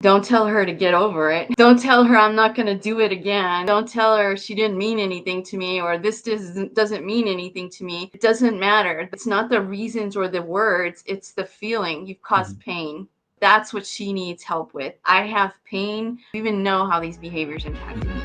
Don't tell her to get over it. Don't tell her I'm not going to do it again. Don't tell her she didn't mean anything to me, or this doesn't mean anything to me. It doesn't matter. It's not the reasons or the words. It's the feeling. You've caused pain. That's what she needs help with. I have pain. I even know how these behaviors impacted me.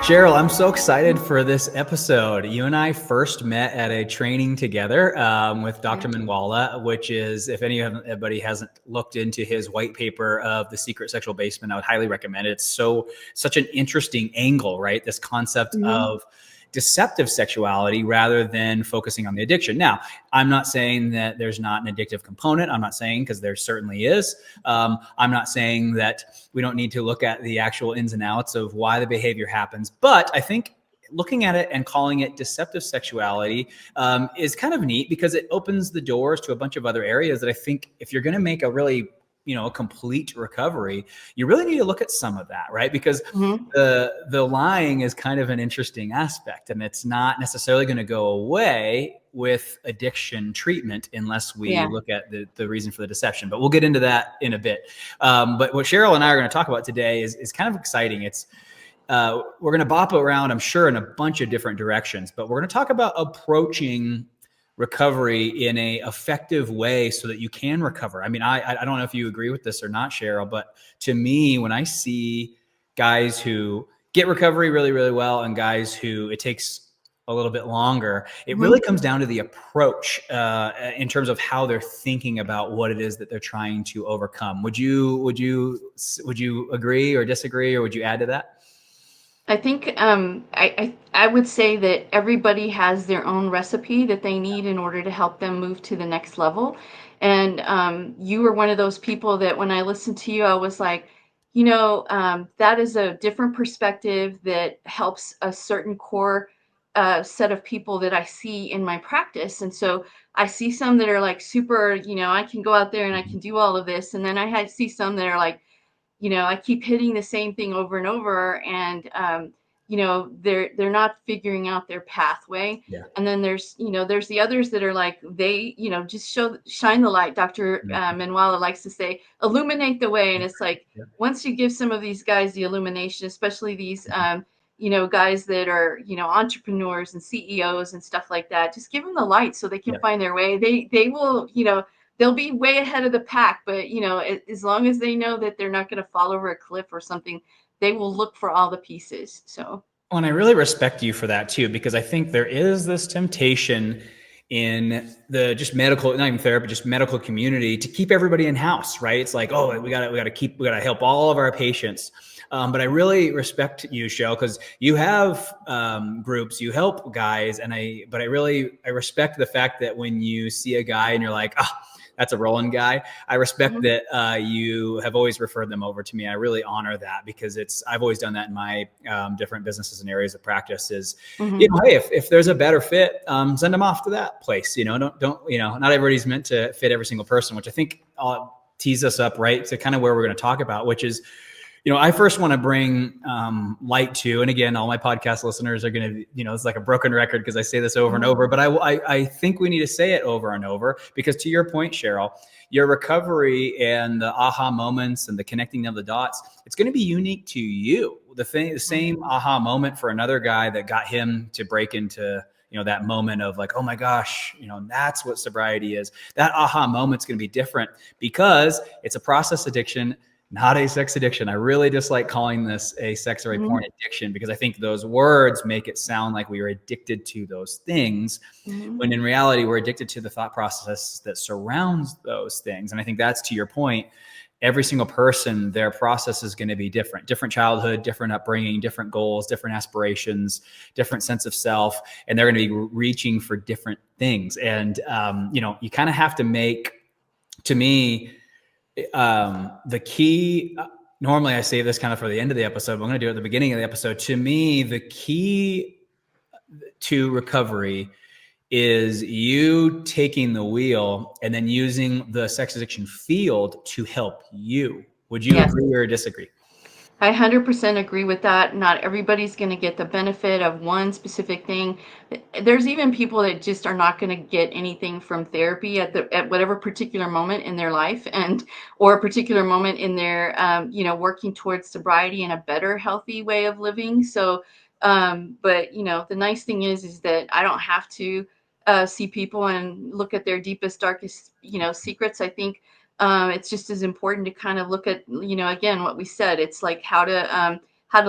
Cheryl, I'm so excited for this episode. You and I first met at a training together with Dr. Manwala, which is, if anybody hasn't looked into his white paper of The Secret Sexual Basement, I would highly recommend it. It's such an interesting angle, right? This concept of deceptive sexuality rather than focusing on the addiction. Now, I'm not saying that there's not an addictive component. I'm not saying, because there certainly is. I'm not saying that we don't need to look at the actual ins and outs of why the behavior happens. But I think looking at it and calling it deceptive sexuality is kind of neat, because it opens the doors to a bunch of other areas that I think if you're going to make a really a complete recovery, you really need to look at some of that, right? Because the lying is kind of an interesting aspect, and it's not necessarily going to go away with addiction treatment unless we look at the reason for the deception. But we'll get into that in a bit. But what Cheryl and I are going to talk about today is kind of exciting. It's we're going to bop around, I'm sure, in a bunch of different directions, but we're going to talk about approaching recovery in a effective way so that you can recover. I mean, I don't know if you agree with this or not, Cheryl, but to me, when I see guys who get recovery really, really well and guys who it takes a little bit longer, it really comes down to the approach in terms of how they're thinking about what it is that they're trying to overcome. Would you agree or disagree, or would you add to that? I think I would say that everybody has their own recipe that they need in order to help them move to the next level. And you were one of those people that when I listened to you, I was like, that is a different perspective that helps a certain core set of people that I see in my practice. And so I see some that are like super, I can go out there and I can do all of this. And then I see some that are like, I keep hitting the same thing over and over, and they're not figuring out their pathway. And then there's the others that are like, they just shine the light. Dr. Manwala likes to say, illuminate the way. And it's like, once you give some of these guys the illumination, especially these guys that are entrepreneurs and CEOs and stuff like that, just give them the light so they can find their way. They will they'll be way ahead of the pack, but as long as they know that they're not going to fall over a cliff or something, they will look for all the pieces. So, and I really respect you for that too, because I think there is this temptation in the just medical, not even therapy, just medical community, to keep everybody in house, right? It's like, oh, we got to help all of our patients. But I really respect you, Cheryl, because you have groups, you help guys, but I respect the fact that when you see a guy and you're like, that's a rolling guy, I respect that you have always referred them over to me. I really honor that, because I've always done that in my different businesses and areas of practice is, hey, if there's a better fit, send them off to that place. Don't not everybody's meant to fit every single person, which I think tees us up right to kind of where we're going to talk about, which is, I first want to bring light to, and again, all my podcast listeners are going to, it's like a broken record because I say this over and over, but I think we need to say it over and over, because to your point, Cheryl, your recovery and the aha moments and the connecting of the dots, it's going to be unique to you. The same aha moment for another guy that got him to break into that moment of like, oh my gosh, that's what sobriety is. That aha moment's going to be different because it's a process addiction, not a sex addiction. I really dislike calling this a sex or a porn addiction, because I think those words make it sound like we are addicted to those things, when in reality, we're addicted to the thought process that surrounds those things. And I think that's, to your point, every single person, their process is going to be different childhood, different upbringing, different goals, different aspirations, different sense of self, and they're going to be reaching for different things. And, you kind of have to make, to me, the key, normally I save this kind of for the end of the episode, but I'm going to do it at the beginning of the episode. To me, the key to recovery is you taking the wheel and then using the sex addiction field to help you. Would you agree or disagree? I 100% agree with that. Not everybody's going to get the benefit of one specific thing. There's even people that just are not going to get anything from therapy at whatever particular moment in their life, and or a particular moment in their working towards sobriety and a better healthy way of living. So, but the nice thing is that I don't have to see people and look at their deepest, darkest secrets. I think it's just as important to kind of look at, again, what we said. It's like how to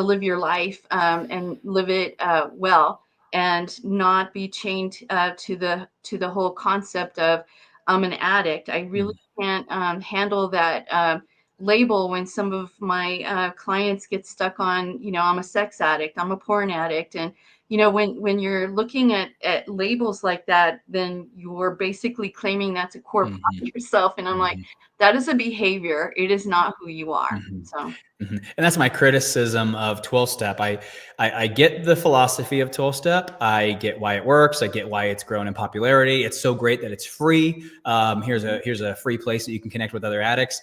live your life, and live it well, and not be chained to the whole concept of I'm an addict. I really Mhm. can't handle that label when some of my clients get stuck on, I'm a sex addict, I'm a porn addict. And when you're looking at labels like that, then you're basically claiming that's a core part Mhm. of yourself. And I'm like, Mhm. that is a behavior. It is not who you are. Mhm. So, Mhm. And that's my criticism of 12 step. I get the philosophy of 12 step. I get why it works. I get why it's grown in popularity. It's so great that it's free. Here's a free place that you can connect with other addicts.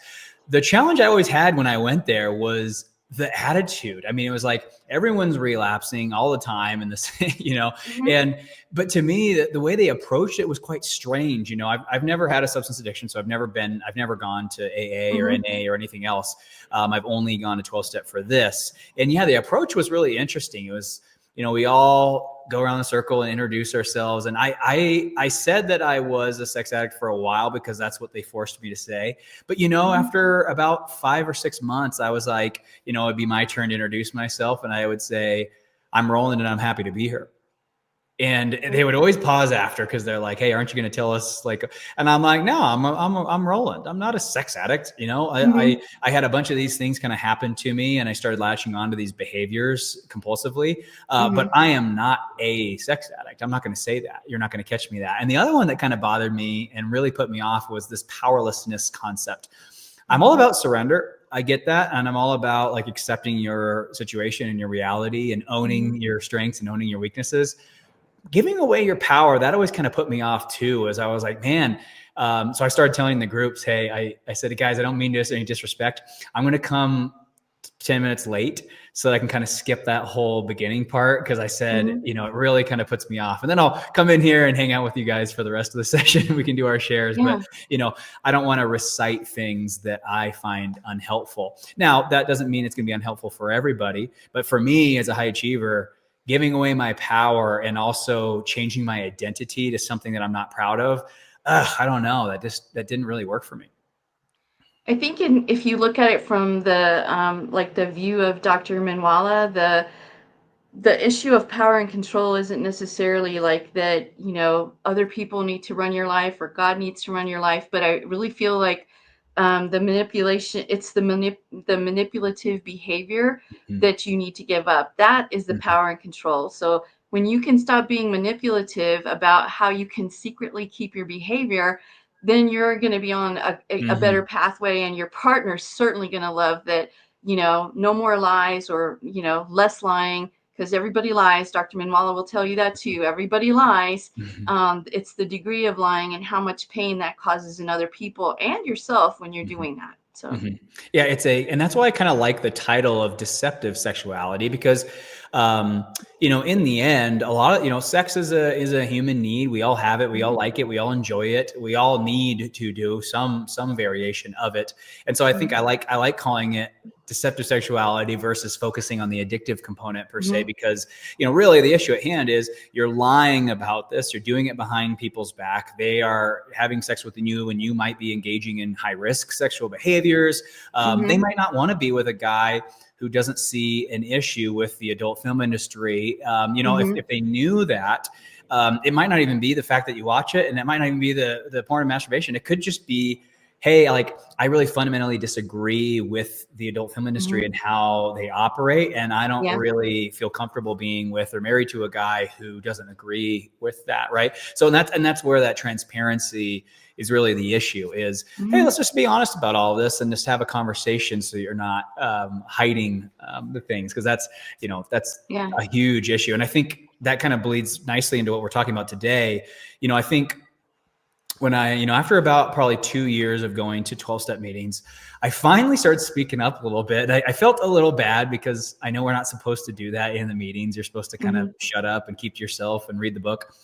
The challenge I always had when I went there was the attitude. I mean, it was like everyone's relapsing all the time and this, mhm, and but to me, the way they approached it was quite strange. I've never had a substance addiction, so I've never gone to AA or mhm, NA or anything else. I've only gone to 12 step for this. And yeah, the approach was really interesting. It was, we all go around the circle and introduce ourselves. And I said that I was a sex addict for a while because that's what they forced me to say. But, mhm, after about 5 or 6 months, I was like, it'd be my turn to introduce myself. And I would say, I'm Roland and I'm happy to be here. And they would always pause after because they're like, "Hey, aren't you going to tell us like?" And I'm like, "No, I'm Roland. I'm not a sex addict. mhm, I had a bunch of these things kind of happen to me, and I started latching onto these behaviors compulsively. But mhm, I am not a sex addict. I'm not going to say that. You're not going to catch me that." And the other one that kind of bothered me and really put me off was this powerlessness concept. I'm all mhm, about surrender. I get that. And I'm all about like accepting your situation and your reality and mhm, owning your strengths and owning your weaknesses. Giving away your power, that always kind of put me off too, as I was like, man. So I started telling the groups, hey, I said, guys, I don't mean this any disrespect. I'm going to come 10 minutes late so that I can kind of skip that whole beginning part. Cause I said, mhm. it really kind of puts me off. And then I'll come in here and hang out with you guys for the rest of the session. We can do our shares, but Yeah. I don't want to recite things that I find unhelpful. Now, that doesn't mean it's going to be unhelpful for everybody, but for me as a high achiever, giving away my power and also changing my identity to something that I'm not proud of, I don't know. That didn't really work for me. I think if you look at it from the like the view of Dr. Minwala, the issue of power and control isn't necessarily like that, other people need to run your life or God needs to run your life, but I really feel like the manipulation, it's the manipulative behavior Mm-hmm. that you need to give up. That is the Mm-hmm. power and control. So when you can stop being manipulative about how you can secretly keep your behavior, then you're going to be on a better Mm-hmm. pathway, and your partner's certainly going to love that, no more lies, or less lying, because everybody lies. Dr. Minwala will tell you that too. Everybody lies. Mm-hmm. It's the degree of lying and how much pain that causes in other people and yourself when you're Mm-hmm. doing that. So, Mm-hmm. Yeah, and that's why I kind of like the title of deceptive sexuality because, in the end, a lot of, sex is a human need. We all have it. We all mhm, like it. We all enjoy it. We all need to do some variation of it. And so I think mhm, I like calling it deceptive sexuality versus focusing on the addictive component per se, mhm, because, really the issue at hand is you're lying about this. You're doing it behind people's back. They are having sex with you and you might be engaging in high risk sexual behaviors. They mhm, might not want to be with a guy who doesn't see an issue with the adult film industry. If mhm, they knew that, it might not even be the fact that you watch it, and it might not even be the porn and masturbation. It could just be, hey, like I really fundamentally disagree with the adult film industry mhm. and how they operate, and I don't Yeah. really feel comfortable being with or married to a guy who doesn't agree with that, right? So that's where that transparency is really the issue. Is, hey, Mhm. let's just be honest about all of this and just have a conversation so you're not hiding the things, because that's Yeah. a huge issue. And I think that kind of bleeds nicely into what we're talking about today. I think when I, after about probably 2 years of going to 12-step meetings, I finally started speaking up a little bit. I felt a little bad because I know we're not supposed to do that in the meetings. You're supposed to kind of Mhm. shut up and keep to yourself and read the book.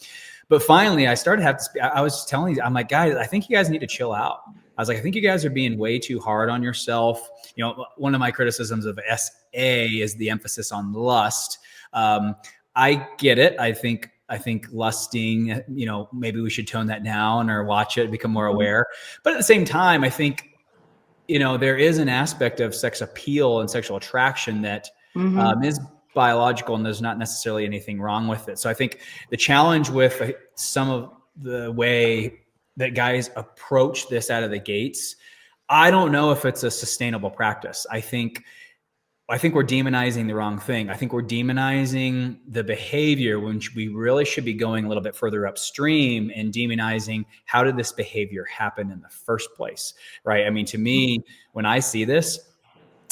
But finally, I started having to speak. I was telling you, I'm like, guys, I think you guys need to chill out. I was like, I think you guys are being way too hard on yourself. One of my criticisms of SA is the emphasis on lust. I get it. I think lusting, maybe we should tone that down or watch it, become more Mhm. aware. But at the same time, I think, there is an aspect of sex appeal and sexual attraction that Mhm. is biological, and there's not necessarily anything wrong with it. So I think the challenge with some of the way that guys approach this out of the gates, I don't know if it's a sustainable practice. I think we're demonizing the wrong thing. I think we're demonizing the behavior when we really should be going a little bit further upstream and demonizing how did this behavior happen in the first place, right? I mean, to me, when I see this,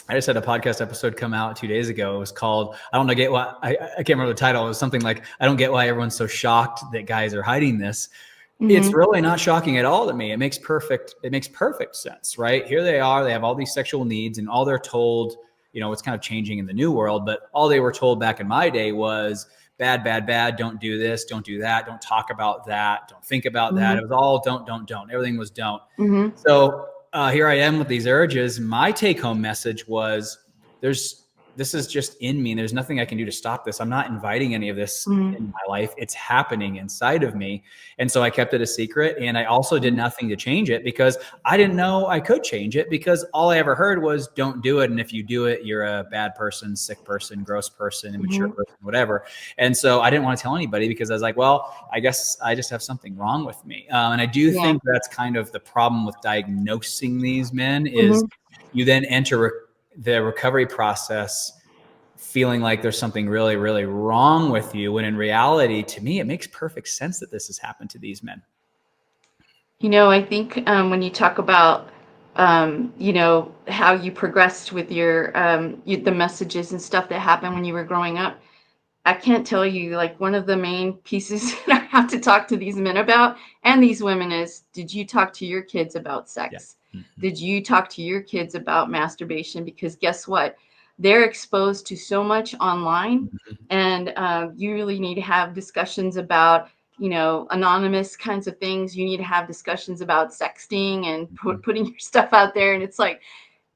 I just had a podcast episode come out 2 days ago. It was called, I don't know, get why I can't remember the title. It was something like, I don't get why everyone's so shocked that guys are hiding this. It's Mhm. really not shocking at all to me. It makes perfect sense, right? Here they are, they have all these sexual needs, and all they're told, it's kind of changing in the new world, but all they were told back in my day was bad, bad, bad, don't do this, don't do that, don't talk about that, don't think about that. It Mhm. was all don't. Everything was don't. Mhm. So here I am with these urges. My take home message was this is just in me. There's nothing I can do to stop this. I'm not inviting any of this Mhm. in my life. It's happening inside of me. And so I kept it a secret. And I also did Mhm. nothing to change it because I didn't know I could change it, because all I ever heard was don't do it. And if you do it, you're a bad person, sick person, gross person, immature Mhm. person, whatever. And so I didn't want to tell anybody because I was like, well, I guess I just have something wrong with me. And I do Yeah. think that's kind of the problem with diagnosing these men is Mhm. you then enter the recovery process feeling like there's something really, really wrong with you. When in reality, to me, it makes perfect sense that this has happened to these men. I think when you talk about, how you progressed with the messages and stuff that happened when you were growing up, I can't tell you, like, one of the main pieces that I have to talk to these men about and these women is, did you talk to your kids about Yeah. sex? Mm-hmm. Did you talk to your kids about masturbation? Because guess what? They're exposed to so much online, Mm-hmm. and you really need to have discussions about, anonymous kinds of things. You need to have discussions about sexting and putting your stuff out there. And it's like,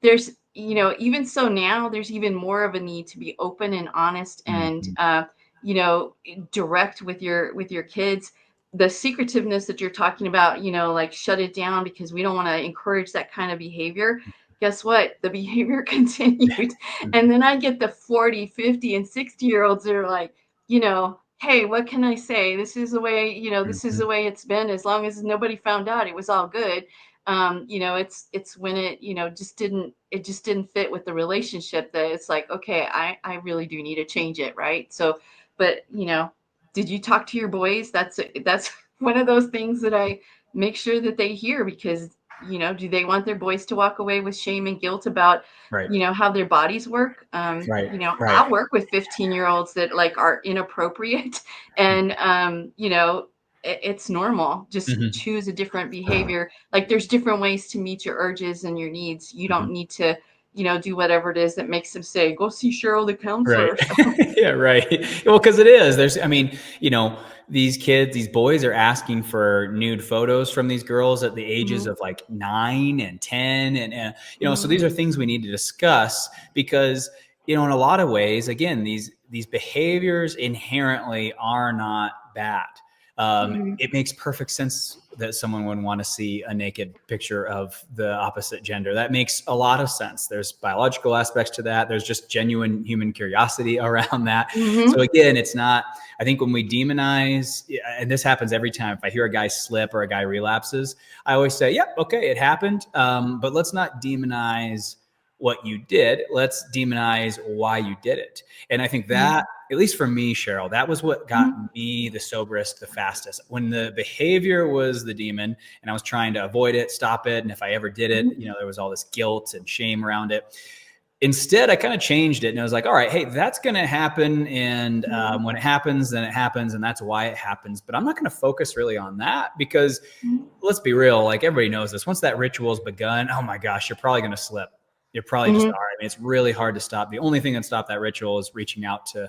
there's even so now there's even more of a need to be open and honest and Mm-hmm. you know direct with your kids. The secretiveness that you're talking about, like shut it down because we don't want to encourage that kind of behavior. Guess what? The behavior continued. And Mm-hmm. then I get the 40, 50, and 60-year olds that are like, hey, what can I say? This is the way, this is Mm-hmm. the way it's been. As long as nobody found out, it was all good. It's when it just didn't fit with the relationship that it's like, okay, I really do need to change it, right? So, but did you talk to your boys? That's one of those things that I make sure that they hear, because do they want their boys to walk away with shame and guilt about Right. how their bodies work? Right. Right. I'll work with 15-year-olds that like are inappropriate, and it's normal. Just Mm-hmm. choose a different behavior. Like, there's different ways to meet your urges and your needs. You Mm-hmm. don't need to, do whatever it is that makes them say, go see Cheryl the Right. counselor. So, Yeah, right. Well, because it is. I mean, these kids, these boys are asking for nude photos from these girls at the ages mhm, of like 9 and 10. So mhm, these are things we need to discuss because, in a lot of ways, again, these behaviors inherently are not bad. mhm, It makes perfect sense that someone would want to see a naked picture of the opposite gender. That makes a lot of sense. There's biological aspects to that. There's just genuine human curiosity around that. So mhm, again, it's not, I think when we demonize, and this happens every time, if I hear a guy slip or a guy relapses, I always say, yep, okay, it happened. But let's not demonize what you did. Let's demonize why you did it. And I think mhm, that, at least for me, Cheryl, that was what got mhm, me the soberest the fastest. When the behavior was the demon and I was trying to avoid it, stop it, and if I ever did it, mhm, there was all this guilt and shame around it. Instead, I kind of changed it, and I was like, all right, hey, that's going to happen. And Mhm. when it happens, then it happens. And that's why it happens. But I'm not going to focus really on that, because Mhm. let's be real. Like, everybody knows this. Once that ritual has begun, oh my gosh, you're probably going to slip. You're probably just Mhm. are. I mean, it's really hard to stop. The only thing that stopped that ritual is reaching out to,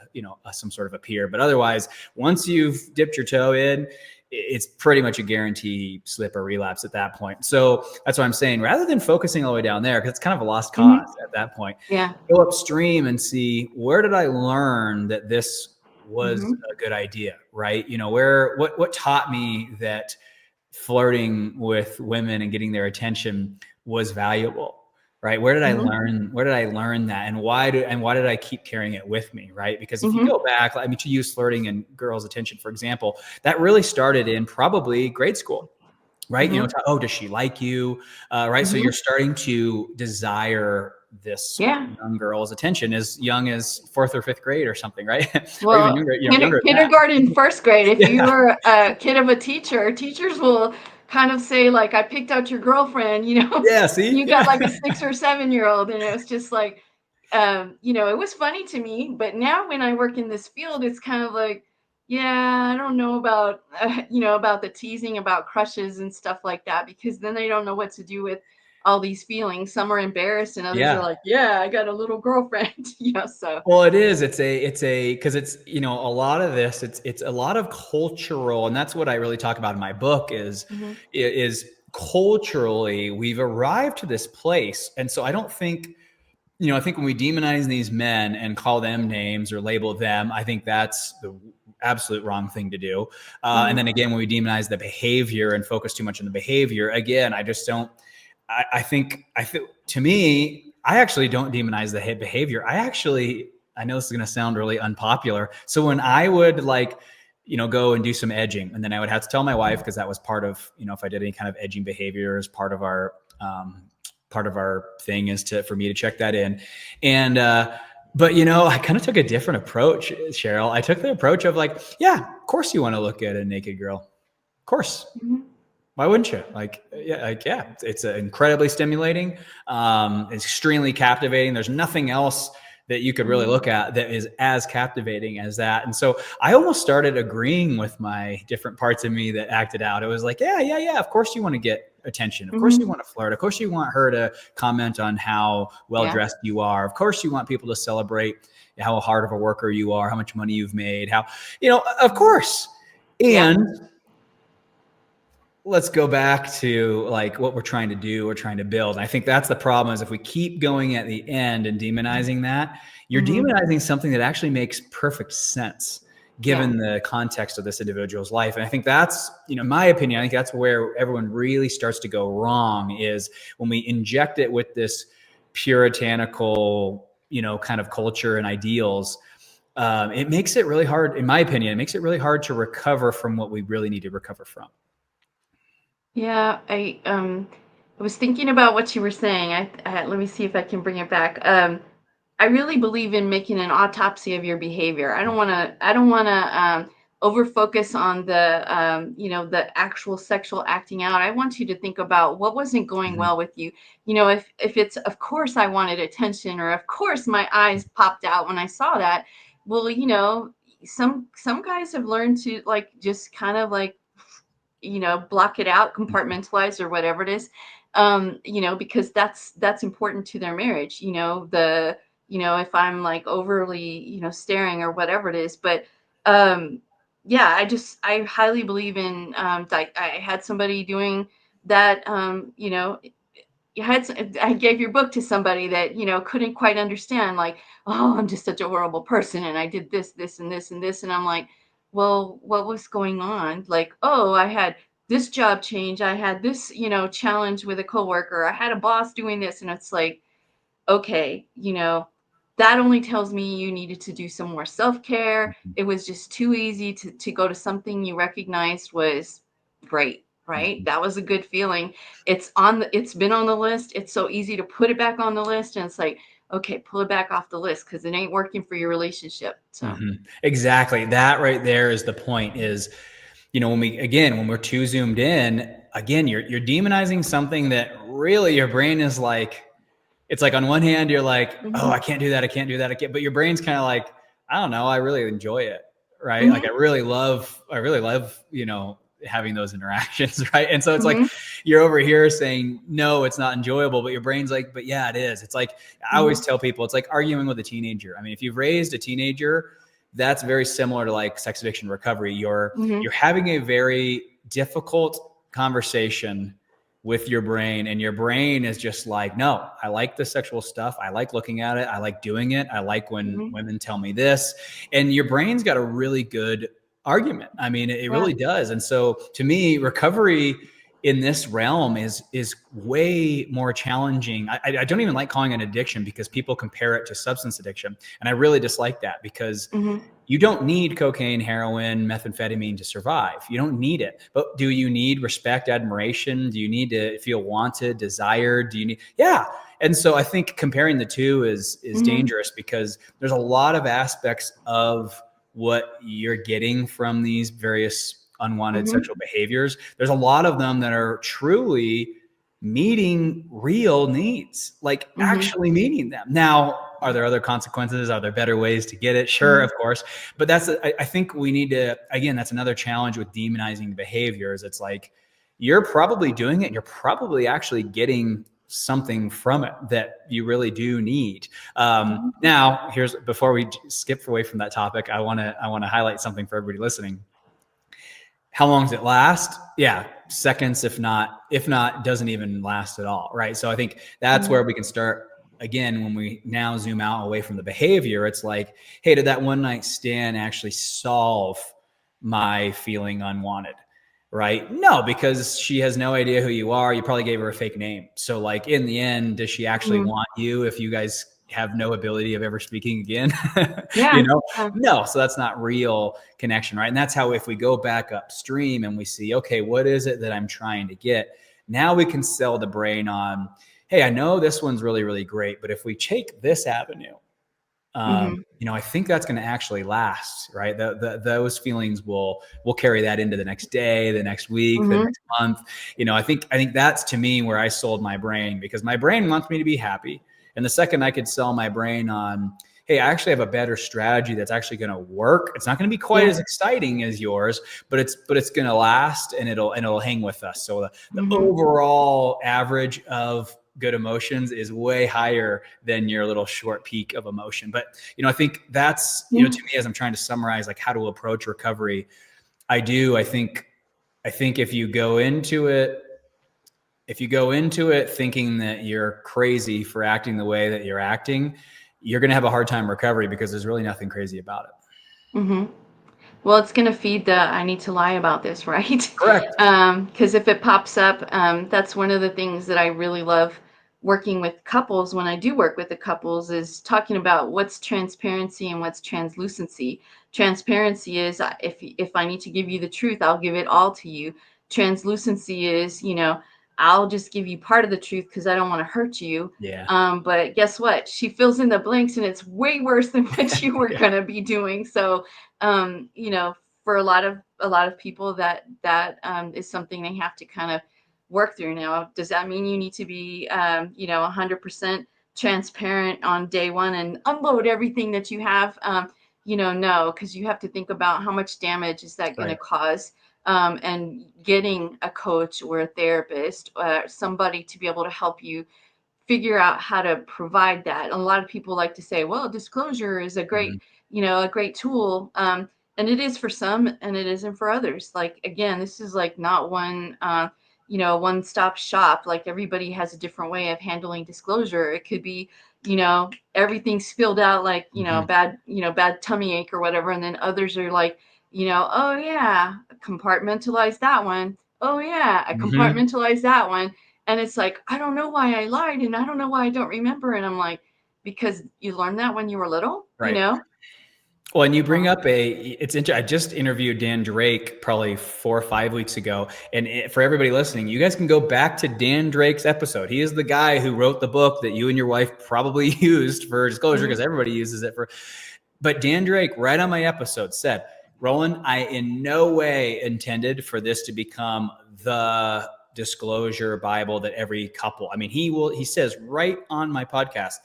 some sort of a peer. But otherwise, once you've dipped your toe in, it's pretty much a guarantee slip or relapse at that point. So that's what I'm saying. Rather than focusing all the way down there, because it's kind of a lost cause Mhm. at that point, Yeah. go upstream and see, where did I learn that this was Mhm. a good idea, right? What taught me that flirting with women and getting their attention was valuable, right? Mhm. Where did I learn that? And why did I keep carrying it with me, right? Because if you Mhm. go back, I mean, to use flirting and girls' attention, for example, that really started in probably grade school, right? Mhm. Oh, does she like you? Right. So you're Mhm. starting to desire this Yeah. young girl's attention as young as fourth or fifth grade or something, right? Or even Well, younger, younger than that. kindergarten, first grade, if you Yeah. are a kid of a teacher, teachers will kind of say, like, "I picked out your girlfriend," Yeah. See? you got, Yeah. like, a 6 or 7-year-old, and it was just like, it was funny to me, but now when I work in this field, it's kind of like, yeah, I don't know about, about the teasing, about crushes and stuff like that, because then they don't know what to do with all these feelings. Some are embarrassed and others are Yeah. like, "Yeah, I got a little girlfriend," so. Well, it is. Because it's, a lot of this, it's a lot of cultural, and that's what I really talk about in my book Mhm. is culturally, we've arrived to this place. And so I don't think, I think when we demonize these men and call them names or label them, I think that's the absolute wrong thing to do. And Mhm. then again, when we demonize the behavior and focus too much on the behavior, again, I just don't. I think to me, I actually don't demonize the behavior. I know this is going to sound really unpopular. So when I would go and do some edging, and then I would have to tell my wife, because that was part of, if I did any kind of edging behavior as um, part of our thing is for me to check that in. And, but I kind of took a different approach, Cheryl. I took the approach of like, yeah, of course you want to look at a naked girl. Of course. Mhm. Why wouldn't you? Yeah, it's incredibly stimulating, extremely captivating. There's nothing else that you could really Mhm. look at that is as captivating as that. And so I almost started agreeing with my different parts of me that acted out. It was like, yeah. Of course you want to get attention. Of course you Mhm. want to flirt. Of course you want her to comment on how well Yeah. dressed you are. Of course you want people to celebrate how hard of a worker you are, how much money you've made, of Mhm. course. Yeah. And let's go back to like what we're trying to do, we're trying to build. And I think that's the problem, is if we keep going at the end and demonizing that, you're Mhm. demonizing something that actually makes perfect sense Yeah. given the context of this individual's life. And I think that's, in my opinion, I think that's where everyone really starts to go wrong, is when we inject it with this puritanical, kind of culture and ideals. It makes it really hard, in my opinion, it makes it really hard to recover from what we really need to recover from. Yeah, I was thinking about what you were saying. Let me see if I can bring it back. I really believe in making an autopsy of your behavior. I don't want to over focus on the actual sexual acting out. I want you to think about what wasn't going Mhm. well with you. If it's, of course I wanted attention, or of course my eyes popped out when I saw that. Well, some guys have learned to, like, just kind of like, block it out, compartmentalize, or whatever it is, because that's important to their marriage. If I'm like overly, staring or whatever it is. But um yeah, I highly believe in, like, I had somebody doing that. I gave your book to somebody that, couldn't quite understand, like, oh, I'm just such a horrible person, and I did this and this and this. And I'm like, well, what was going on? Like, oh, I had this job change, I had this, challenge with a coworker, I had a boss doing this. And it's like, okay, that only tells me you needed to do some more self-care. Mhm. It was just too easy to go to something you recognized was great, right? Mhm. That was a good feeling. It's been on the list. It's so easy to put it back on the list. And it's like, okay, pull it back off the list because it ain't working for your relationship. So. Exactly. That right there is the point, is, when we're too zoomed in, again, you're demonizing something that really your brain is like, it's like on one hand, you're like, oh, Mhm. I can't do that. I can't do that. I can't, but your brain's kind of like, I don't know. I really enjoy it. Right. Like Mhm. I really love, having those interactions. Right. And so it's like, Mhm. you're over here saying, no, it's not enjoyable, but your brain's like, but yeah, it is. It's like, I always Mhm. tell people, it's like arguing with a teenager. I mean, if you've raised a teenager, that's very similar to like sex addiction recovery. Mhm. You're having a very difficult conversation with your brain, and your brain is just like, no, I like the sexual stuff, I like looking at it, I like doing it, I like when Mhm. women tell me this. And your brain's got a really good argument. I mean, it Yeah. really does. And so to me, recovery in this realm is way more challenging. I don't even like calling it an addiction, because people compare it to substance addiction, and I really dislike that, because Mhm. you don't need cocaine, heroin, methamphetamine to survive. You don't need it. But do you need respect, admiration? Do you need to feel wanted, desired? Do you need? Yeah. And so I think comparing the two is Mhm. dangerous, because there's a lot of aspects of what you're getting from these various unwanted Mhm. sexual behaviors. There's a lot of them that are truly meeting real needs, like Mhm. actually meeting them. Now, are there other consequences? Are there better ways to get it? Sure, Mhm. of course. But I think we need to, again, that's another challenge with demonizing behaviors. It's like, you're probably doing it and you're probably actually getting something from it that you really do need. Mhm. Now, before we skip away from that topic, I want to highlight something for everybody listening. How long does it last? Yeah, seconds, if not, doesn't even last at all. Right. So I think that's Mhm. where we can start again. When we now zoom out away from the behavior, it's like, hey, did that one night stand actually solve my feeling unwanted? Right. No, because she has no idea who you are. You probably gave her a fake name. So like, in the end, does she actually Mhm. want you if you guys have no ability of ever speaking again? Yeah. you know Yeah. no, so that's not real connection, right? And that's how, if we go back upstream and we see, okay, what is it that I'm trying to get? Now we can sell the brain on, hey, I know this one's really, really great, but if we take this avenue, Mhm. I think that's going to actually last, right? Those feelings will carry that into the next day, the next week, the Mhm. next month. I think that's, to me, where I sold my brain, because my brain wants me to be happy. And the second I could sell my brain on, hey, I actually have a better strategy that's actually going to work. It's not going to be quite Yeah. as exciting as yours, but it's going to last, and it'll hang with us. So the Mhm. overall average of good emotions is way higher than your little short peak of emotion. But I think that's, Yeah. to me, as I'm trying to summarize like how to approach recovery, I think if you go into it thinking that you're crazy for acting the way that you're acting, you're going to have a hard time recovery, because there's really nothing crazy about it. Mhm. Well, it's gonna feed the "I need to lie about this," right? Correct. Because if it pops up, that's one of the things that I really love working with couples. When I do work with the couples, is talking about what's transparency and what's translucency. Transparency is, if I need to give you the truth, I'll give it all to you. Translucency is, I'll just give you part of the truth because I don't want to hurt you. Yeah. But guess what? She fills in the blanks, and it's way worse than what you were Yeah. gonna be doing. So, for a lot of people, that is something they have to kind of work through. Now, does that mean you need to be 100% transparent on day one and unload everything that you have? No, because you have to think about how much damage is that going to Right. cause. And getting a coach or a therapist, somebody to be able to help you figure out how to provide that. A lot of people like to say, well, disclosure is Mhm. a great tool. And it is for some and it isn't for others. Like, again, this is like not one stop shop. Like, everybody has a different way of handling disclosure. It could be, everything spilled out, like, Mhm. bad tummy ache or whatever. And then others are like, oh yeah, compartmentalize that one. Oh yeah, I Mhm. compartmentalize that one. And it's like, I don't know why I lied and I don't know why I don't remember. And I'm like, because you learned that when you were little, you Right. know? Well, and you bring Um, up it's interesting. I just interviewed Dan Drake probably 4 or 5 weeks ago. And for everybody listening, you guys can go back to Dan Drake's episode. He is the guy who wrote the book that you and your wife probably used for disclosure, mhm, because everybody uses it but Dan Drake, right on my episode, said, Roland, I in no way intended for this to become the disclosure Bible that every couple, I mean, he says right on my podcast,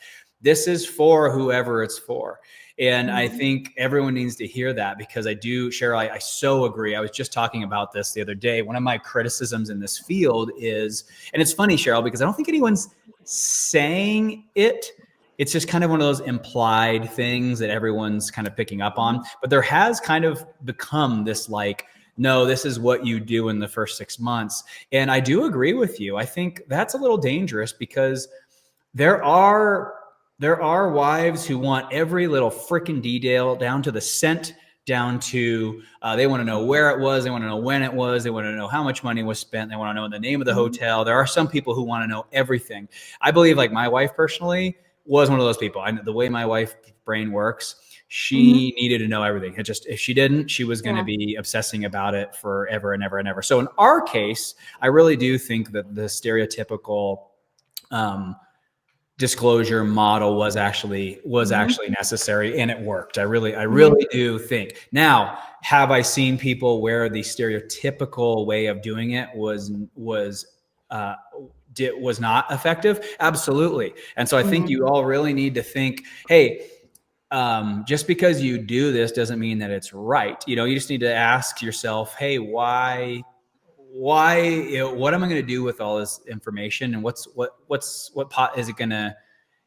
this is for whoever it's for. And I Mhm. think everyone needs to hear that, because I do, Cheryl, I so agree. I was just talking about this the other day. One of my criticisms in this field is, and it's funny, Cheryl, because I don't think anyone's saying it. It's just kind of one of those implied things that everyone's kind of picking up on. Mhm. But there has kind of become this like, no, this is what you do in the first 6 months. And I do agree with you. I think that's a little dangerous, because there are wives who want every little freaking detail down to the cent, down to they want to know where it was, they want to know when it was, they want to know how much money was spent, they want to know the name of the Mhm. hotel. There are some people who want to know everything. I believe, like, my wife personally was one of those people. The way my wife's brain works, Mhm. she needed to know everything. It just, if she didn't, she was going to Yeah. be obsessing about it forever and ever and ever. So in our case, I really do think that the stereotypical um, disclosure model was Mhm. actually necessary, and it worked. I Mhm. really do think. Now, have I seen people where the stereotypical way of doing it uh, was not effective? Absolutely. And so I think Mhm. you all really need to think, hey, just because you do this doesn't mean that it's right. You just need to ask yourself, hey, why, what am I going to do with all this information, and what pot is it going to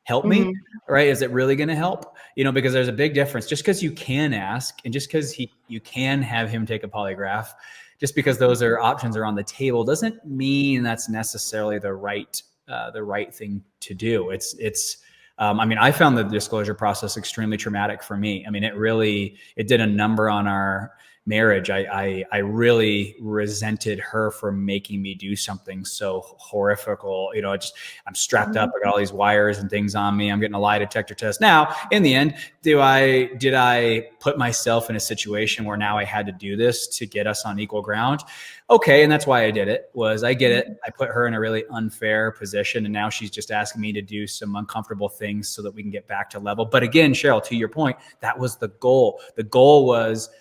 help me, Mhm. right? Is it really going to help? Because there's a big difference. Just because you can ask, and just because you can have him take a polygraph, just because those are options are on the table, doesn't mean that's necessarily the right thing to do. I mean, I found the disclosure process extremely traumatic for me. I mean, it did a number on our marriage. I really resented her for making me do something so horrifical. I'm strapped up. Mhm. I got all these wires and things on me. I'm getting a lie detector test. Now, in the end, did I put myself in a situation where now I had to do this to get us on equal ground? Okay, and that's why I did it. I get it. Mhm. I put her in a really unfair position, and now she's just asking me to do some uncomfortable things so that we can get back to level. But again, Cheryl, to your point, that was the goal. The goal was,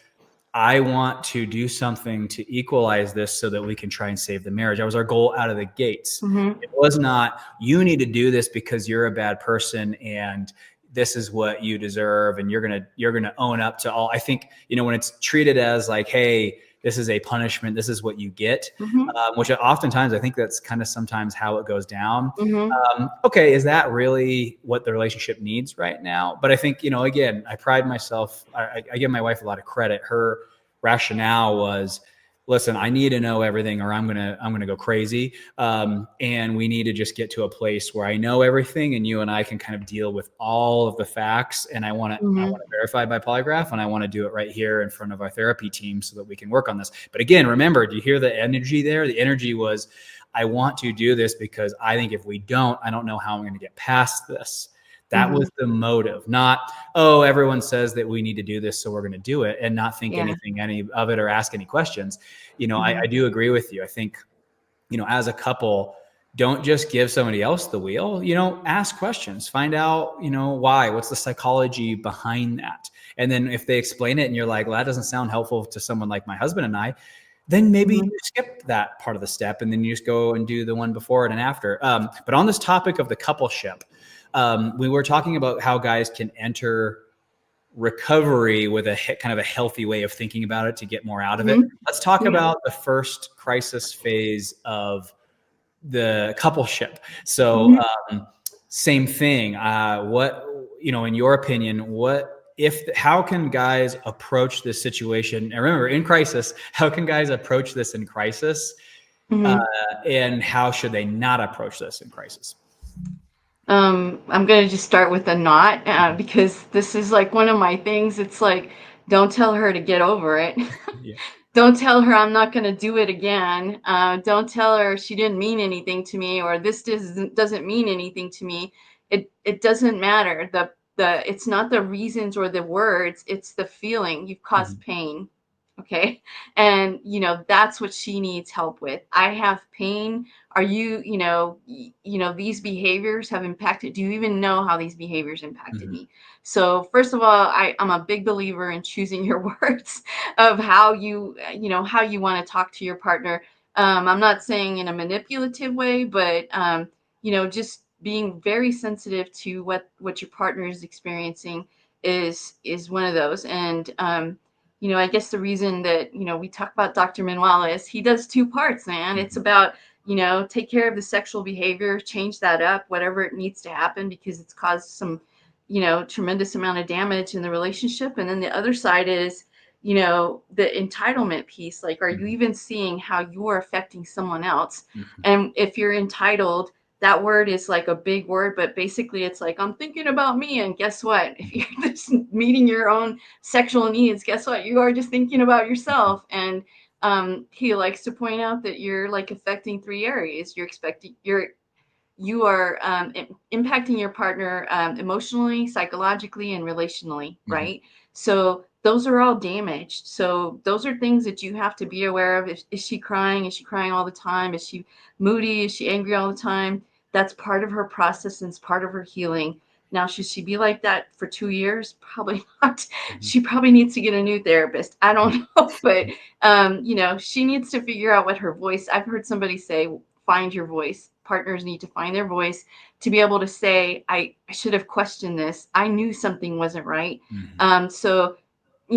I want to do something to equalize this so that we can try and save the marriage. That was our goal out of the gates. Mhm. It was not, you need to do this because you're a bad person and this is what you deserve, and you're gonna own up to all. I think, when it's treated as like, hey, this is a punishment, this is what you get, Mhm. which oftentimes I think that's kind of sometimes how it goes down. Mhm. Okay, is that really what the relationship needs right now? But I think, again, I pride myself. I give my wife a lot of credit. Her rationale was, listen, I need to know everything, or I'm gonna go crazy. And we need to just get to a place where I know everything, and you and I can kind of deal with all of the facts. And I want Mhm. it verified by polygraph, and I want to do it right here in front of our therapy team so that we can work on this. But again, remember, do you hear the energy there? The energy was, I want to do this because I think if we don't, I don't know how I'm going to get past this. That Mhm. was the motive, not, oh, everyone says that we need to do this, so we're going to do it, and not think Yeah. anything any of it or ask any questions. I Mhm. do agree with you. I think, as a couple, don't just give somebody else the wheel. Ask questions, find out, why, what's the psychology behind that. And then if they explain it and you're like, well, that doesn't sound helpful to someone like my husband and I, then maybe Mhm. you skip that part of the step and then you just go and do the one before it and after. But on this topic of the coupleship, we were talking about how guys can enter recovery with kind of a healthy way of thinking about it to get more out of it. Mhm. Let's talk Yeah. about the first crisis phase of the coupleship. So, Mhm. same thing. What, in your opinion, how can guys approach this situation? And remember, in crisis, how can guys approach this in crisis? Uh, Mhm. and how should they not approach this in crisis? I'm gonna just start with a not, because this is like one of my things. It's like, don't tell her to get over it. Yeah. Don't tell her I'm not gonna do it again. Don't tell her she didn't mean anything to me, or this doesn't mean anything to me. It doesn't matter. The It's not the reasons or the words. It's the feeling. You've caused Mhm. pain. Okay. And that's what she needs help with. I have pain. Are you, these behaviors have impacted, do you even know how these behaviors impacted Mhm. me? So first of all, I'm a big believer in choosing your words of how you want to talk to your partner. I'm not saying in a manipulative way, but just being very sensitive to what your partner is experiencing is one of those. And I guess the reason that we talk about Dr. Manuel is he does two parts, man. It's Mhm. about take care of the sexual behavior, change that up, whatever it needs to happen, because it's caused some tremendous amount of damage in the relationship. And then the other side is the entitlement piece. Like, are you Mhm. even seeing how you're affecting someone else? Mhm. And if you're entitled, that word is like a big word, but basically it's like, I'm thinking about me. And guess what? If you're just meeting your own sexual needs, guess what? You are just thinking about yourself. And he likes to point out that you're like affecting three areas. You are impacting your partner emotionally, psychologically, and relationally, Mhm. right? So those are all damaged. So those are things that you have to be aware of. Is she crying? Is she crying all the time? Is she moody? Is she angry all the time? That's part of her process and it's part of her healing. Now, should she be like that for 2 years? Probably not. Mhm. She probably needs to get a new therapist. I Mhm. don't know, but she needs to figure out what her voice. I've heard somebody say, find your voice. Partners need to find their voice to be able to say, I should have questioned this. I knew something wasn't right. Mhm. So,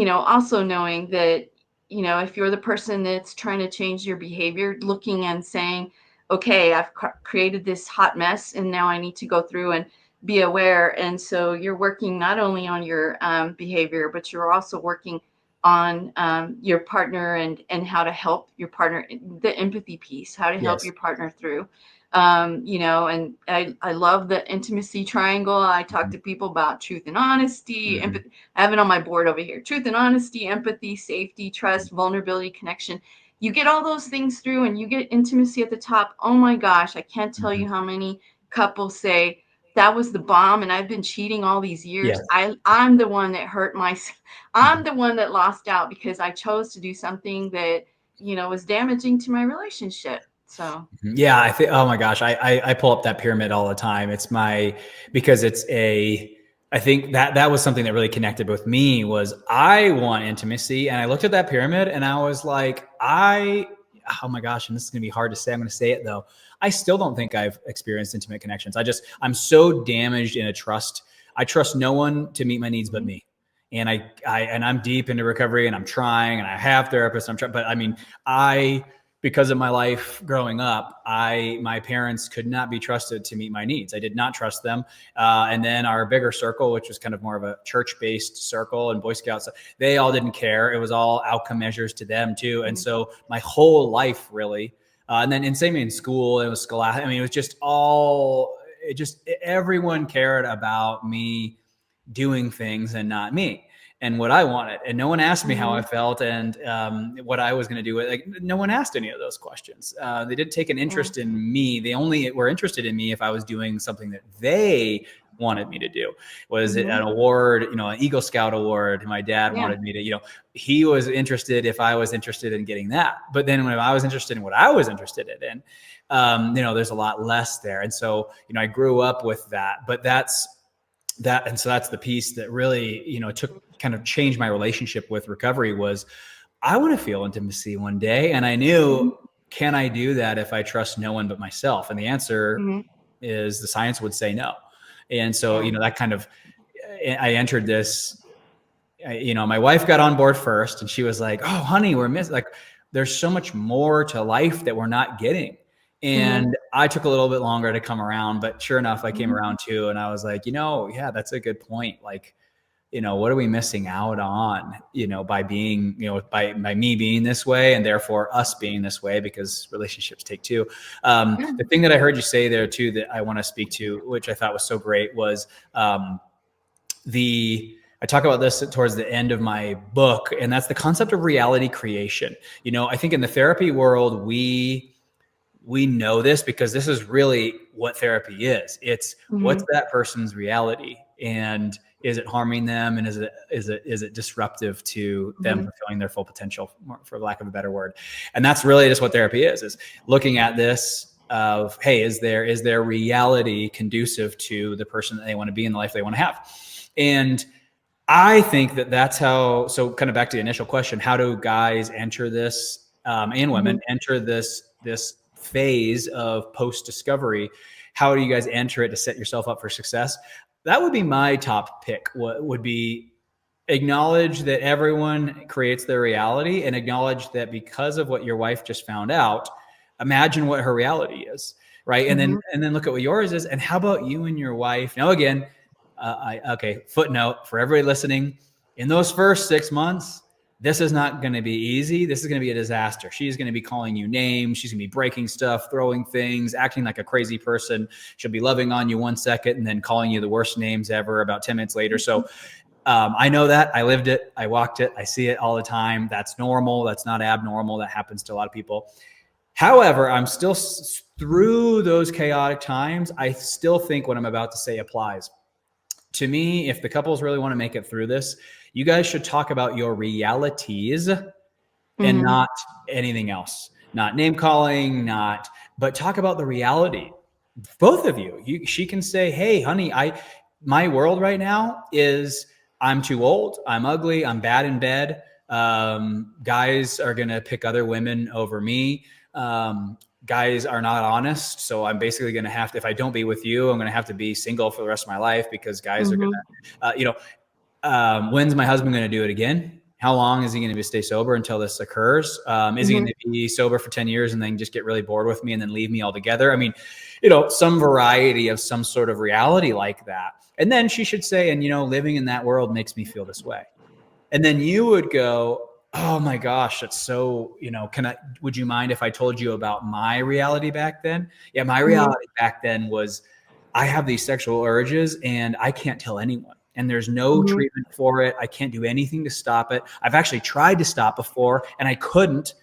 also knowing that, if you're the person that's trying to change your behavior, looking and saying, okay, I've created this hot mess and now I need to go through and be aware. And so you're working not only on your behavior, but you're also working on your partner and how to help your partner, the empathy piece, how to help Yes. your partner through. And I love the intimacy triangle. I talk Mhm. to people about truth and honesty, Mhm. empathy. I have it on my board over here: truth and honesty, empathy, safety, Mhm. trust, vulnerability, connection. You get all those things through and you get intimacy at the top. Oh my gosh, I can't tell Mhm. you how many couples say, that was the bomb and I've been cheating all these years. Yes. I'm the one that hurt myself. I'm Mhm. the one that lost out because I chose to do something that was damaging to my relationship. So Yeah, I think. Oh my gosh, I pull up that pyramid all the time. It's my because it's a. I think that was something that really connected with me was I want intimacy, and I looked at that pyramid and I was like, oh my gosh, and this is gonna be hard to say. I'm gonna say it though. I still don't think I've experienced intimate connections. I'm so damaged in a trust. I trust no one to meet my needs but mhm, me. And I'm deep into recovery and I'm trying and I have therapists. I'm trying, but I mean, I because of my life growing up, my parents could not be trusted to meet my needs. I did not trust them. And then our bigger circle, which was kind of more of a church-based circle and Boy Scouts, they all didn't care. It was all outcome measures to them too. And mhm, so my whole life really, and then in same in school, it was scholastic. I mean, it was just all. It just everyone cared about me doing things and not me and what I wanted. And no one asked me how I mhm, felt and what I was going to do. Like no one asked any of those questions. They didn't take an yeah, interest in me. They only were interested in me if I was doing something that they wanted me to do. Was it an mhm, award, an Eagle Scout award? My dad yeah, wanted me to, he was interested if I was interested in getting that. But then when I was interested in what I was interested in, there's a lot less there. And so, I grew up with that, but and so that's the piece that really took kind of changed my relationship with recovery was I want to feel intimacy one day, and I knew, mhm, can I do that if I trust no one but myself? And the answer mhm, is the science would say no. And so yeah, that kind of I entered this. My wife got on board first, and she was like, "Oh, honey, we're missing like there's so much more to life that we're not getting." mhm, And I took a little bit longer to come around, but sure enough, I came mhm, around too. And I was like, yeah, that's a good point. Like, what are we missing out on, by being, by me being this way and therefore us being this way because relationships take two. yeah, The thing that I heard you say there too, that I want to speak to, which I thought was so great was, I talk about this towards the end of my book, and that's the concept of reality creation. I think in the therapy world, we know this because this is really what therapy is. It's what's mhm, that person's reality, and is it harming them, and is it disruptive to them mhm, fulfilling their full potential, for lack of a better word. And that's really just what therapy is looking at this of, hey, is their reality conducive to the person that they want to be in the life they want to have. And I think that's so kind of back to the initial question, how do guys enter this, and women mhm, enter this this phase of post discovery, how do you guys enter it to set yourself up for success? That would be my top pick. What would be acknowledge that everyone creates their reality, and acknowledge that because of what your wife just found out, imagine what her reality is, right? Mm-hmm. And then look at what yours is, and how about you and your wife? Now, again, okay, footnote for everybody listening: in those first 6 months, this is not going to be easy. This is going to be a disaster. She's going to be calling you names. She's going to be breaking stuff, throwing things, acting like a crazy person. She'll be loving on you 1 second and then calling you the worst names ever about 10 minutes later. So I know that. I lived it. I walked it. I see it all the time. That's normal. That's not abnormal. That happens to a lot of people. However, I'm still through those chaotic times. I still think what I'm about to say applies. To me, if the couples really want to make it through this, you guys should talk about your realities and Mm-hmm. not anything else. Not name calling, but talk about the reality. Both of you. She can say, "Hey, honey, my world right now is I'm too old, I'm ugly, I'm bad in bed. Guys are gonna pick other women over me. Guys are not honest, so I'm basically gonna have to. If I don't be with you, I'm gonna have to be single for the rest of my life because guys are Mm-hmm. gonna, when's my husband going to do it again? How long is he going to stay sober until this occurs? Is he Mm-hmm. going to be sober for 10 years and then just get really bored with me and then leave me altogether? I mean, some variety of some sort of reality like that. And then she should say, and living in that world makes me feel this way. And then you would go, oh my gosh, that's so, would you mind if I told you about my reality back then? Yeah, my Mm-hmm. reality back then was I have these sexual urges and I can't tell anyone. And there's no Mm-hmm. treatment for it. I can't do anything to stop it. I've actually tried to stop before and I couldn't.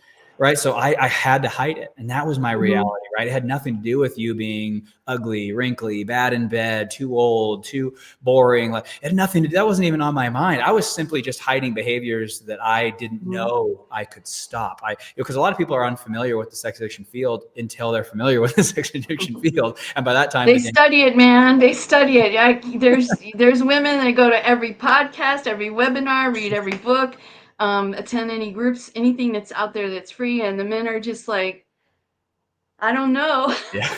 Right. So I had to hide it. And that was my Mm-hmm. reality. Right. It had nothing to do with you being ugly, wrinkly, bad in bed, too old, too boring. Like it had nothing to do. That wasn't even on my mind. I was simply just hiding behaviors that I didn't Mm-hmm. know I could stop. Because a lot of people are unfamiliar with the sex addiction field until they're familiar with the sex addiction field. And by that time, They the game. study it, man. They study it. There's women that go to every podcast, every webinar, read every book, attend any groups, anything that's out there that's free, and the men are just like, I don't know. Yeah.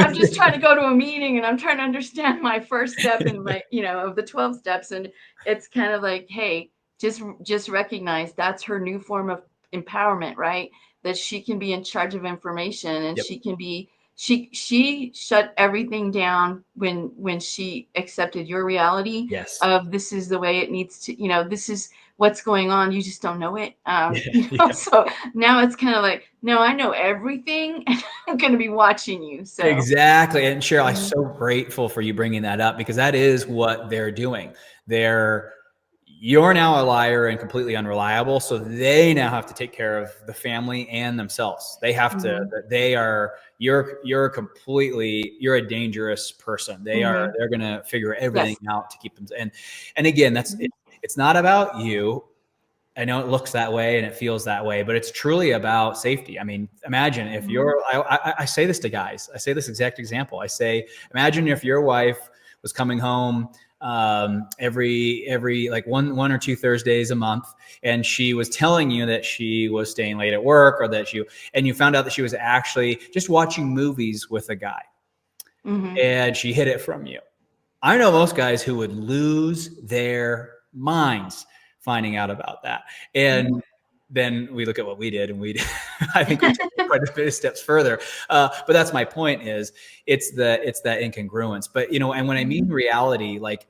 I'm just trying to go to a meeting and I'm trying to understand my first step in my, of the 12 steps. And it's kind of like, hey, just recognize that's her new form of empowerment, right? That she can be in charge of information and Yep. she can be she shut everything down when she accepted your reality Yes. of this is the way it needs to, this is what's going on. You just don't know it. Yeah. So now it's kind of like, no, I know everything. I'm going to be watching you. So, Exactly. And Cheryl, I'm mhm, so grateful for you bringing that up because that is what they're doing. You're now a liar and completely unreliable. So they now have to take care of the family and themselves. They have to, mhm, you're a dangerous person. mhm. They're going to figure everything Yes. out to keep them. And again, Mhm, it's not about you. I know it looks that way and it feels that way, but it's truly about safety. I mean, imagine if mhm, I say this to guys, I say this exact example. I say, imagine if your wife was coming home every like one or two Thursdays a month, and she was telling you that she was staying late at work or and you found out that she was actually just watching movies with a guy mhm, and she hid it from you. I know most guys who would lose their minds finding out about that. mhm. And then we look at what we did, and I think we took it quite a bit of steps further. But that's my point is it's that incongruence. But and when I mean reality, like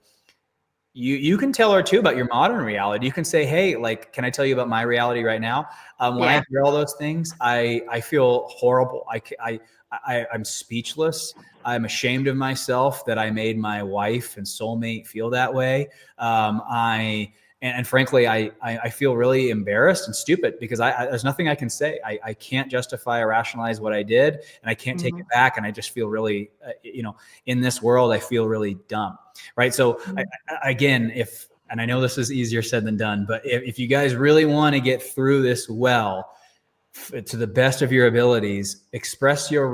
you can tell her too about your modern reality. You can say, hey, like, can I tell you about my reality right now? When I Yeah. hear all those things, I feel horrible. I'm speechless. I'm ashamed of myself that I made my wife and soulmate feel that way. And frankly, I feel really embarrassed and stupid because there's nothing I can say. I can't justify or rationalize what I did, and I can't take Mhm, it back. And I just feel really, in this world, I feel really dumb. Right. So mhm, again, and I know this is easier said than done, but if you guys really want to get through this well, to the best of your abilities, express your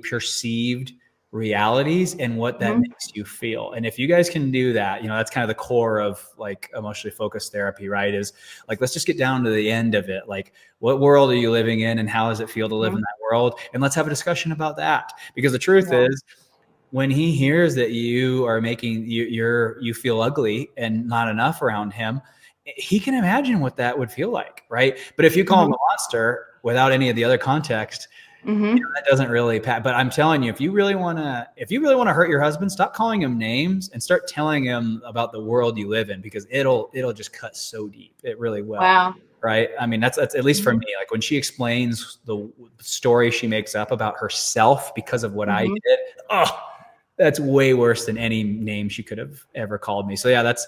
perceived realities and what that Mhm. makes you feel. And if you guys can do that, that's kind of the core of like emotionally focused therapy, right? Is like, let's just get down to the end of it. Like, what world are you living in and how does it feel to live in Mhm. that world? And let's have a discussion about that. Because the truth Yeah. is, when he hears that you are making you feel ugly and not enough around him, he can imagine what that would feel like, right? But if you call him Mhm. a monster without any of the other context, Mhm. that doesn't really but I'm telling you, if you really want to hurt your husband, stop calling him names and start telling him about the world you live in, because it'll just cut so deep. It really will. Wow. Right? I mean, that's at least for Mhm. me. Like when she explains the story she makes up about herself because of what I Mhm. did, oh, that's way worse than any name she could have ever called me. So yeah, that's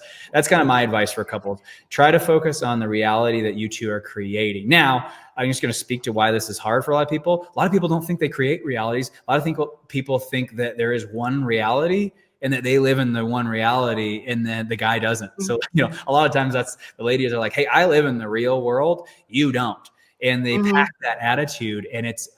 kind of my advice for couples. Try to focus on the reality that you two are creating. Now, I'm just going to speak to why this is hard for a lot of people. A lot of people don't think they create realities. A lot of people think that there is one reality and that they live in the one reality and then the guy doesn't. So, a lot of times that's the ladies are like, hey, I live in the real world. You don't. And they pack Mhm. that attitude. And it's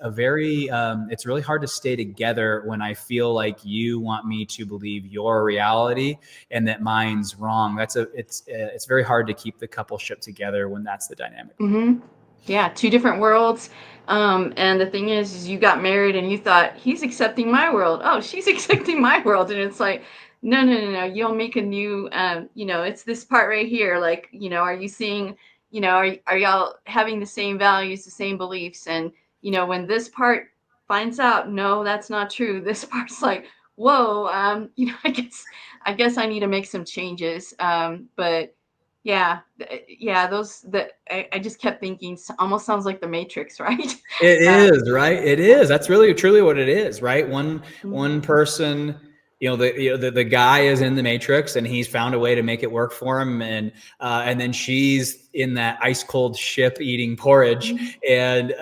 really hard to stay together when I feel like you want me to believe your reality and that mine's wrong. It's very hard to keep the coupleship together when that's the dynamic. Mhm. Yeah, two different worlds. And the thing is you got married and you thought he's accepting my world. Oh, she's accepting my world, and it's like, no, no, no, no. You'll make a new. It's this part right here. Like, are you seeing? Are y'all having the same values, the same beliefs? And when this part finds out, no, that's not true. This part's like, whoa. I guess I need to make some changes. But yeah, yeah, those that I just kept thinking almost sounds like the Matrix, right? It Um, is, right? It is. That's really truly what it is, right? One mhm, person, the guy is in the matrix and he's found a way to make it work for him, and then she's in that ice cold ship eating porridge, mhm, and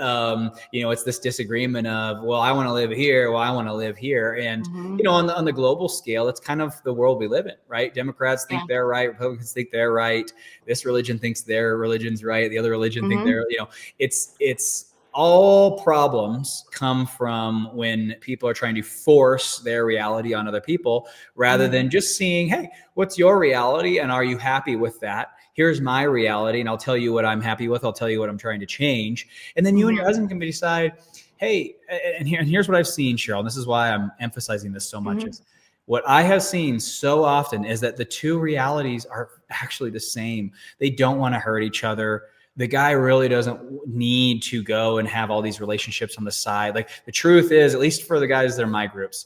it's this disagreement of, well, I want to live here, well, I want to live here, and mhm, on the global scale, it's kind of the world we live in, right? Democrats yeah, think they're right, Republicans think they're right, this religion thinks their religion's right, the other religion think mhm, it's all problems come from when people are trying to force their reality on other people rather mhm, than just seeing, hey, what's your reality and are you happy with that? Here's my reality and I'll tell you what I'm happy with. I'll tell you what I'm trying to change. And then you and your mhm, husband can decide, hey, and here's what I've seen, Cheryl, and this is why I'm emphasizing this so much, mhm, is what I have seen so often is that the two realities are actually the same. They don't want to hurt each other. The guy really doesn't need to go and have all these relationships on the side. Like the truth is, at least for the guys that are my groups,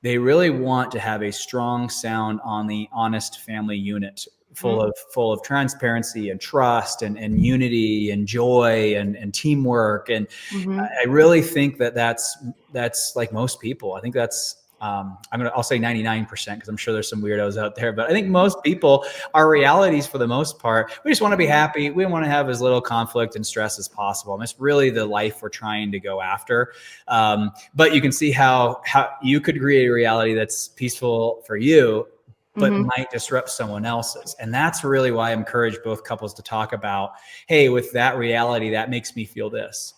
they really want to have a strong sound on the honest family unit, mhm, full of transparency and trust and unity and joy and teamwork. And mhm, I really think that that's like most people. I think that's I'll say 99% because I'm sure there's some weirdos out there, but I think most people, our realities for the most part, we just want to be happy. We want to have as little conflict and stress as possible. And that's really the life we're trying to go after. But you can see how you could create a reality that's peaceful for you, but mhm, might disrupt someone else's. And that's really why I encourage both couples to talk about, hey, with that reality, that makes me feel this.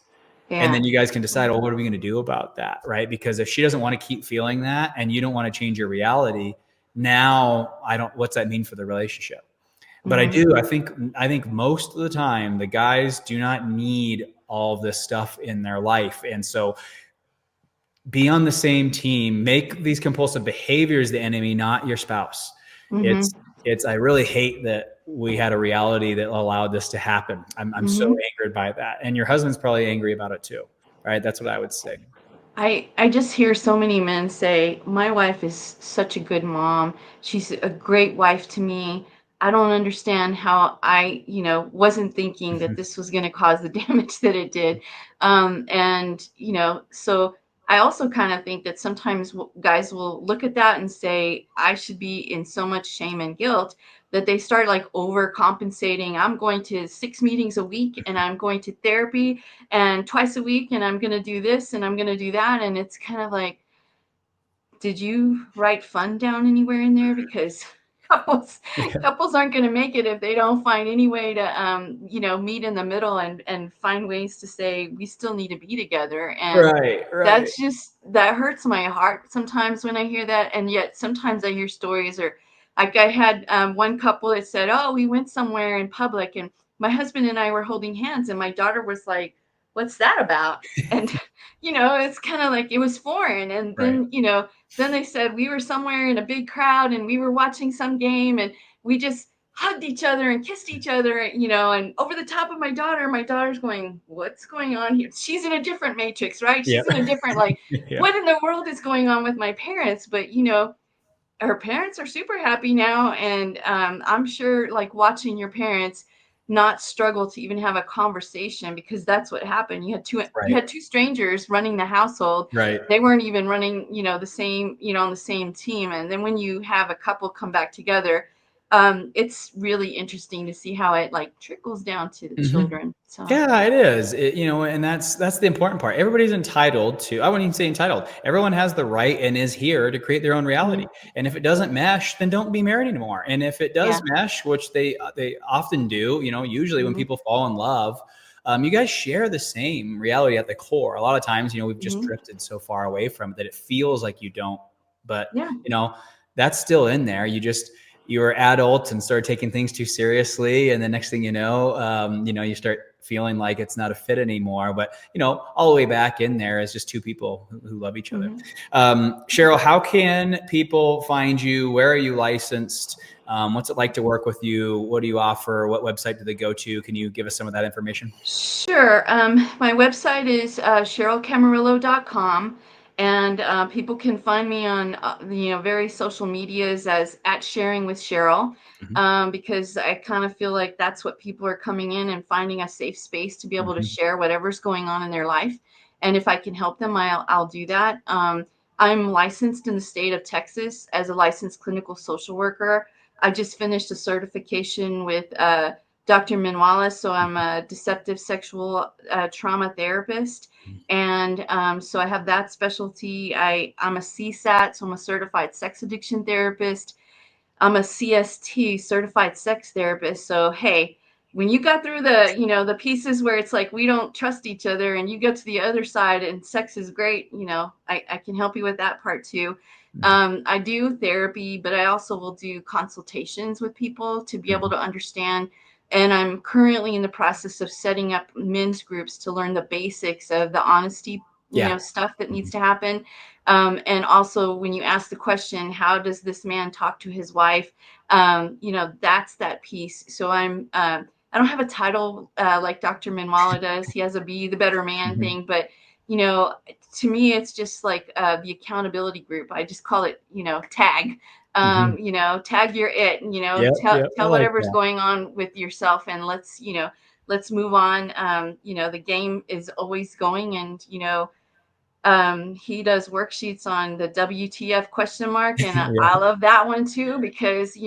And yeah, then you guys can decide, well, what are we going to do about that? Right. Because if she doesn't want to keep feeling that and you don't want to change your reality, now what's that mean for the relationship? But mhm, I think most of the time the guys do not need all of this stuff in their life. And so be on the same team, make these compulsive behaviors the enemy, not your spouse. mhm, I really hate that we had a reality that allowed this to happen. I'm so mhm. angered by that. And your husband's probably angry about it too. Right? That's what I would say. I just hear so many men say, "My wife is such a good mom. She's a great wife to me. I don't understand how I, wasn't thinking that this was going to cause the damage that it did." And so I also kind of think that sometimes guys will look at that and say, "I should be in so much shame and guilt." That they start like overcompensating. I'm going to 6 meetings a week and I'm going to therapy and twice a week and I'm going to do this and I'm going to do that, and it's kind of like, did you write fun down anywhere in there? Because couples Yeah. couples aren't going to make it if they don't find any way to meet in the middle and find ways to say we still need to be together. And Right, right. that's just that hurts my heart sometimes when I hear that. And yet sometimes I hear stories, or like I had one couple that said, oh, we went somewhere in public and my husband and I were holding hands, and my daughter was like, what's that about? And it's kind of like it was foreign. And Right. then they said we were somewhere in a big crowd and we were watching some game and we just hugged each other and kissed each other, and over the top of my daughter's going, what's going on here? She's in a different matrix, right? Yeah. She's in a different, like, Yeah. what in the world is going on with my parents? But, her parents are super happy now. And I'm sure, like, watching your parents not struggle to even have a conversation, because that's what happened. You Right. had two strangers running the household. Right. They weren't even running, the same, on the same team. And then when you have a couple come back together, it's really interesting to see how it, like, trickles down to the Mhm. children. So Yeah, it is. And that's the important part. Everybody's entitled to, I wouldn't even say entitled. Everyone has the right and is here to create their own reality. mhm, And if it doesn't mesh, then don't be married anymore. And if it does yeah. mesh, which they often do, usually when hmm people fall in love, you guys share the same reality at the core. A lot of times, we've just hmm drifted so far away from it that it feels like you don't. But yeah. you know, that's still in there. You were adult and started taking things too seriously, and the next thing you start feeling like it's not a fit anymore. But all the way back in there is just two people who love each other. hmm Cheryl, how can people find you? Where are you licensed? What's it like to work with you? What do you offer? What website do they go to? Can you give us some of that information? Sure. My website is CherylCamarillo.com, and people can find me on various social medias as at Sharing with Cheryl, Mhm. because I kind of feel like that's what people are coming in and finding a safe space to be able to Mhm. share whatever's going on in their life. And if I can help them, I'll do that. I'm licensed in the state of Texas as a licensed clinical social worker. I just finished a certification with Dr. Minwala. So I'm a deceptive sexual trauma therapist. And so I have that specialty. I'm a CSAT, so I'm a certified sex addiction therapist. I'm a CST, certified sex therapist. So, hey, when you got through the pieces where it's like we don't trust each other and you get to the other side and sex is great, I can help you with that part too. Mhm. I do therapy, but I also will do consultations with people to be able Mhm. to understand. And I'm currently in the process of setting up men's groups to learn the basics of the honesty, Yeah. stuff that needs Mhm. to happen. And also, when you ask the question, how does this man talk to his wife? That's that piece. So I don't have a title like Dr. Minwala does. He has a Be the Better Man Mhm. thing, but you know, to me, it's just like the accountability group. I just call it, tag. Mhm. Tag your it. Yep. Yep. I Tell like whatever's that. going on with yourself, and let's move on. The game is always going, and he does worksheets on the WTF question mark, and I Yeah. love that one too, because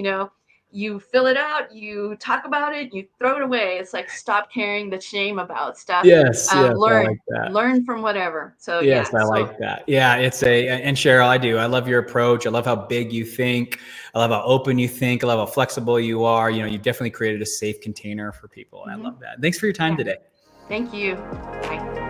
you fill it out, you talk about it, you throw it away. It's like, stop carrying the shame about stuff. Yes. Yes. I like Learn that. learn from whatever. So Yes, yeah, I so like that. Yeah, and Cheryl, I do. I love your approach. I love how big you think. I love how open you think. I love how flexible you are. You've definitely created a safe container for people, and I mhm, love that. Thanks for your time yeah. today. Thank you. Bye.